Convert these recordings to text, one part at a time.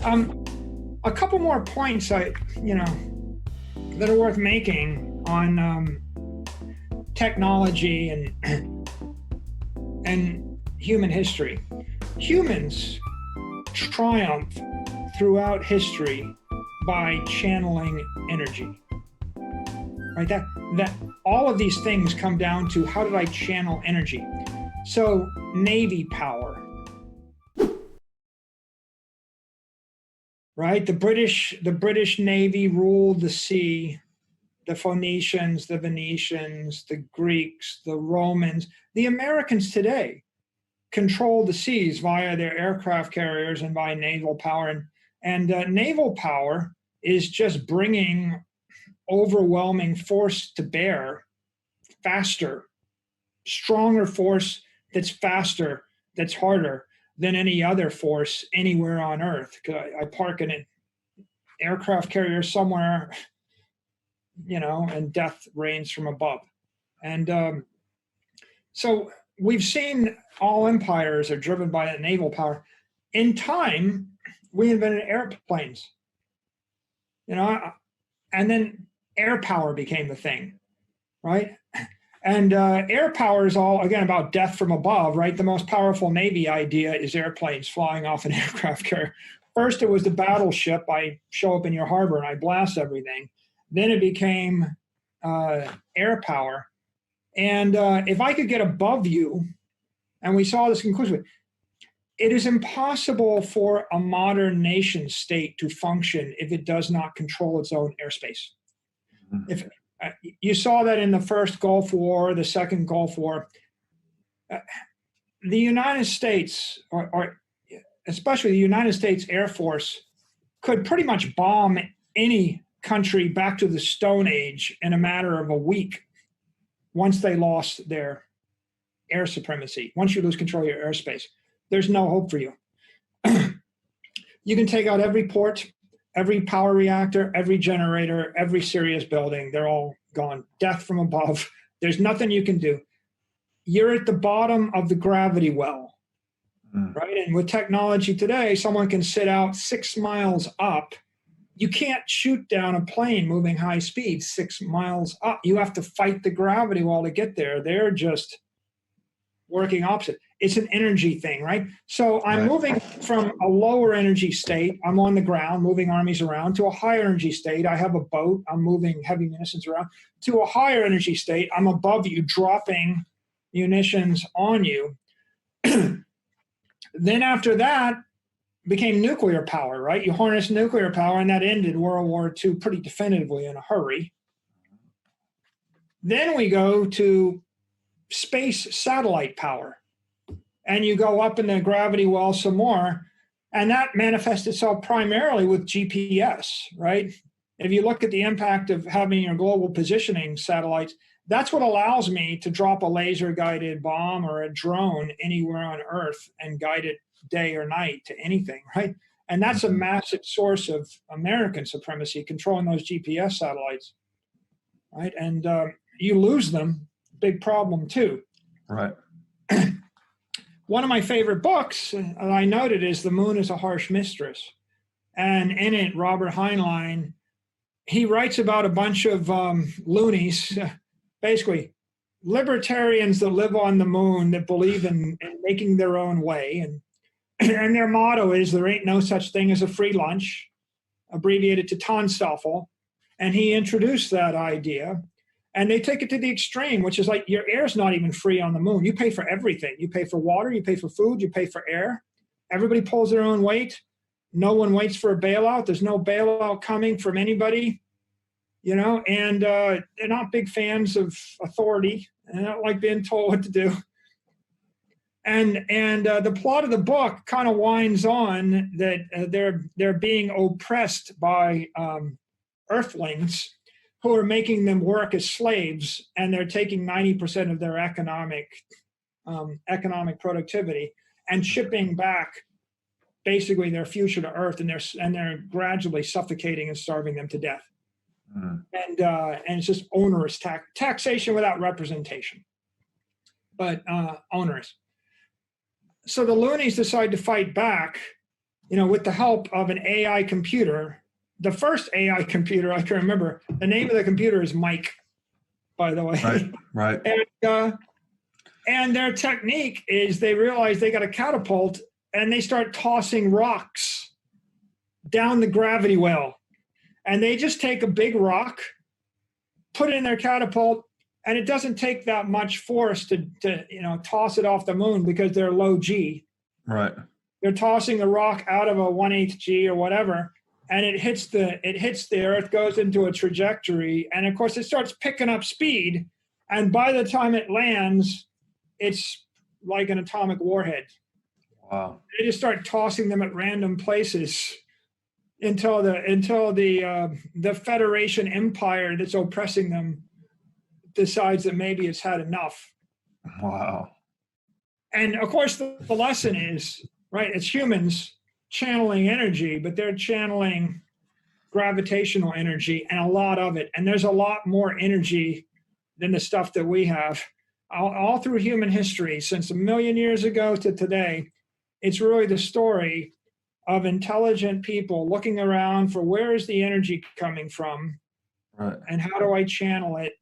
A couple more points that are worth making on technology and human history. Humans triumph throughout history by channeling energy. Right? That all of these things come down to, how did I channel energy? So Navy power. Right? The British Navy ruled the sea. The Phoenicians, the Venetians, the Greeks, the Romans. The Americans today control the seas via their aircraft carriers and by naval power. And naval power is just bringing overwhelming force to bear faster, stronger force that's faster, that's harder than any other force anywhere on Earth. I park in an aircraft carrier somewhere, and death reigns from above. And so we've seen all empires are driven by that naval power. In time, we invented airplanes, and then air power became the thing, right? And air power is all, again, about death from above, right? The most powerful Navy idea is airplanes flying off an aircraft carrier. First, it was the battleship. I show up in your harbor and I blast everything. Then it became air power. And if I could get above you, and we saw this conclusively, it is impossible for a modern nation state to function if it does not control its own airspace. Mm-hmm. If you saw that in the first Gulf War, the second Gulf War, the United States, or especially the United States Air Force, could pretty much bomb any country back to the Stone Age in a matter of a week once they lost their air supremacy. Once you lose control of your airspace, there's no hope for you. You can take out every port, every power reactor, every generator, every serious building. They're all gone. Death from above. There's nothing you can do. You're at the bottom of the gravity well, right? And with technology today, someone can sit out 6 miles up. You can't shoot down a plane moving high speed 6 miles up. You have to fight the gravity well to get there. They're just working opposite. It's an energy thing, right? So I'm moving from a lower energy state, I'm on the ground, moving armies around, to a higher energy state. I have a boat, I'm moving heavy munitions around, to a higher energy state. I'm above you, dropping munitions on you. Then after that became nuclear power, right? You harness nuclear power, and that ended World War II pretty definitively in a hurry. Then we go to space satellite power. And you go up in the gravity well some more, and that manifests itself primarily with GPS, right? If you look at the impact of having your global positioning satellites, that's what allows me to drop a laser-guided bomb or a drone anywhere on Earth and guide it day or night to anything, right? And that's a massive source of American supremacy, controlling those GPS satellites, right? And you lose them, big problem too. Right. One of my favorite books, I noted, is The Moon is a Harsh Mistress. And in it, Robert Heinlein, he writes about a bunch of loonies, basically libertarians that live on the moon, that believe in making their own way. And their motto is, there ain't no such thing as a free lunch, abbreviated to Tannstaffel. And he introduced that idea. And they take it to the extreme, which is like, your air's not even free on the moon. You pay for everything. You pay for water, you pay for food, you pay for air. Everybody pulls their own weight. No one waits for a bailout. There's no bailout coming from anybody, and they're not big fans of authority. They don't like being told what to do. And the plot of the book kind of winds on that they're being oppressed by earthlings who are making them work as slaves, and they're taking 90% of their economic productivity and shipping back basically their future to Earth, and they're gradually suffocating and starving them to death. And it's just onerous taxation without representation, but onerous. So the loonies decide to fight back with the help of an AI computer, the first AI computer I can remember, the name of the computer is Mike, by the way. Right. And their technique is they realize they got a catapult and they start tossing rocks down the gravity well. And they just take a big rock, put it in their catapult, and it doesn't take that much force to toss it off the moon because they're low G. Right. They're tossing the rock out of a 1/8 G or whatever, and it hits the earth, goes into a trajectory, and of course it starts picking up speed, and by the time it lands, it's like an atomic warhead. Wow. They just start tossing them at random places until the Federation Empire that's oppressing them decides that maybe it's had enough. Wow. And of course the lesson is, right, it's humans channeling energy, but they're channeling gravitational energy and a lot of it. And there's a lot more energy than the stuff that we have. All through human history, since 1 million years ago to today, it's really the story of intelligent people looking around for where is the energy coming from, right, and how do I channel it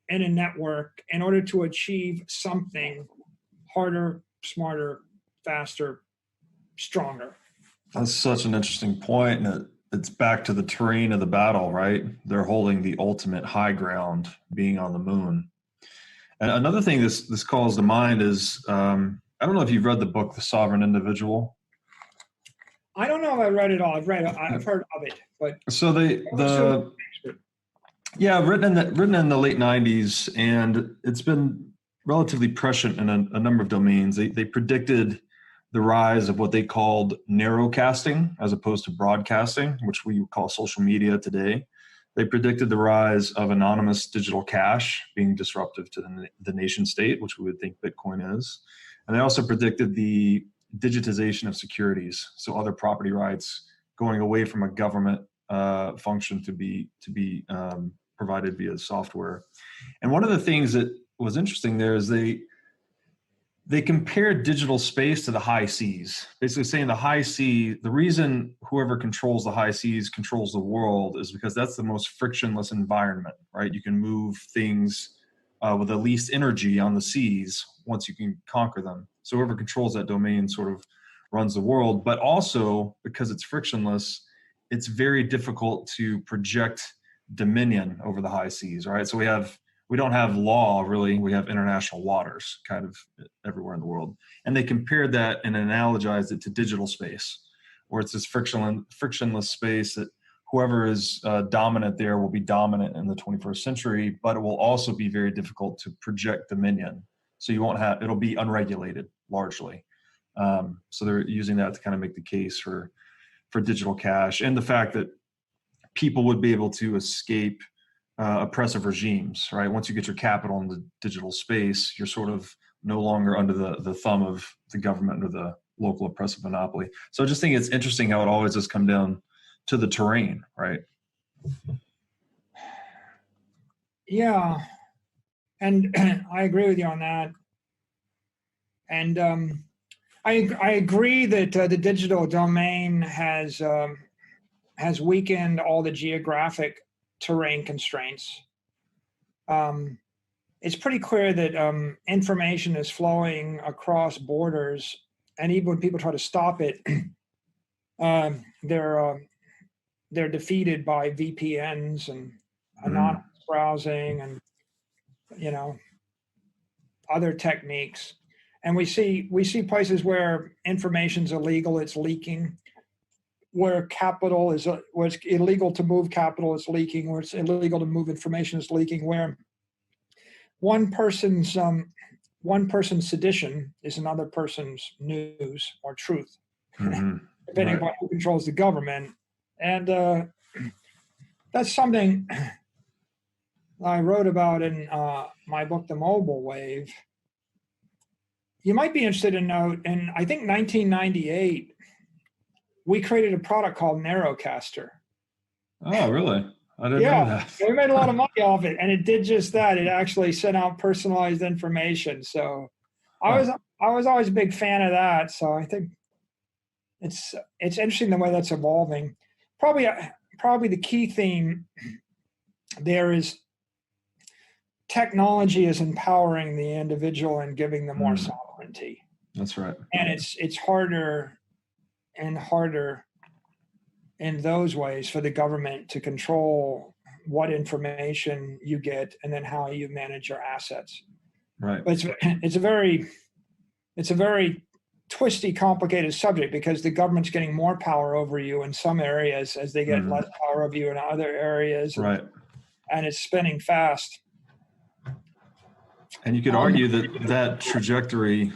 in a network in order to achieve something harder, smarter, faster, stronger. That's such an interesting point. And it's back to the terrain of the battle, right? They're holding the ultimate high ground, being on the moon. And another thing this calls to mind is, I don't know if you've read the book, The Sovereign Individual. I don't know if I read it all. I've heard of it, but so written in the late 90s, and it's been relatively prescient in a number of domains. They predicted the rise of what they called narrowcasting as opposed to broadcasting, which we call social media today. They predicted the rise of anonymous digital cash being disruptive to the nation state, which we would think Bitcoin is. And they also predicted the digitization of securities, so other property rights going away from a government function to be provided via software. And one of the things that was interesting there is they compared digital space to the high seas, basically saying the high sea, the reason whoever controls the high seas controls the world is because that's the most frictionless environment, right? You can move things with the least energy on the seas once you can conquer them. So whoever controls that domain sort of runs the world, but also because it's frictionless, it's very difficult to project dominion over the high seas, right? So we don't have law, really. We have international waters kind of everywhere in the world. And they compared that and analogized it to digital space, where it's this frictionless space that whoever is dominant there will be dominant in the 21st century, but it will also be very difficult to project dominion. So it'll be unregulated largely. So they're using that to kind of make the case for digital cash, and the fact that people would be able to escape oppressive regimes, right? Once you get your capital in the digital space, you're sort of no longer under the thumb of the government or the local oppressive monopoly. So I just think it's interesting how it always does come down to the terrain, right? Yeah, and I agree with you on that. And I agree that the digital domain has weakened all the geographic terrain constraints. It's pretty clear that information is flowing across borders, and even when people try to stop it, they're defeated by VPNs and anonymous browsing and other techniques. And we see places where information's illegal, it's leaking. Where it's illegal to move capital, it's leaking. Where it's illegal to move information, it's leaking. Where one person's sedition is another person's news or truth, depending upon who controls the government. And that's something I wrote about in my book, The Mobile Wave. You might be interested to note, in I think 1998, we created a product called Narrowcaster. Oh, really? I didn't know that. We made a lot of money off it, and it did just that. It actually sent out personalized information. So I was always a big fan of that. So I think it's interesting the way that's evolving. Probably the key theme there is technology is empowering the individual and giving them more sovereignty. That's right. And it's harder and harder in those ways for the government to control what information you get and then how you manage your assets. Right. But it's a very twisty, complicated subject because the government's getting more power over you in some areas as they get less power over you in other areas. Right. And it's spinning fast. And you could argue that that trajectory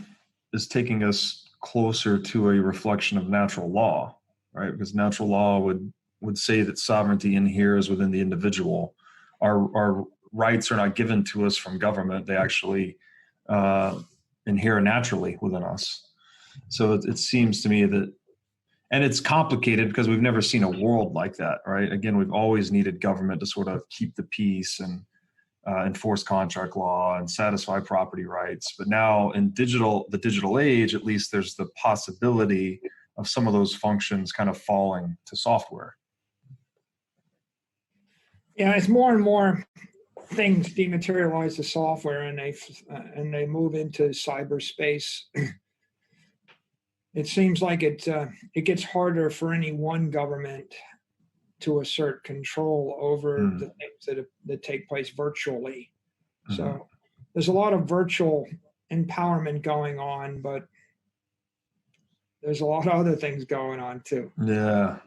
is taking us closer to a reflection of natural law, right? Because natural law would say that sovereignty inheres within the individual. Our rights are not given to us from government; they actually inhere naturally within us. So it seems to me that, and it's complicated because we've never seen a world like that, right? Again, we've always needed government to sort of keep the peace and enforce contract law and satisfy property rights. But now in the digital age, at least there's the possibility of some of those functions kind of falling to software. Yeah, it's more and more things dematerialize the software and they move into cyberspace. It seems like it gets harder for any one government to assert control over the things that take place virtually. So there's a lot of virtual empowerment going on, but there's a lot of other things going on too. Yeah.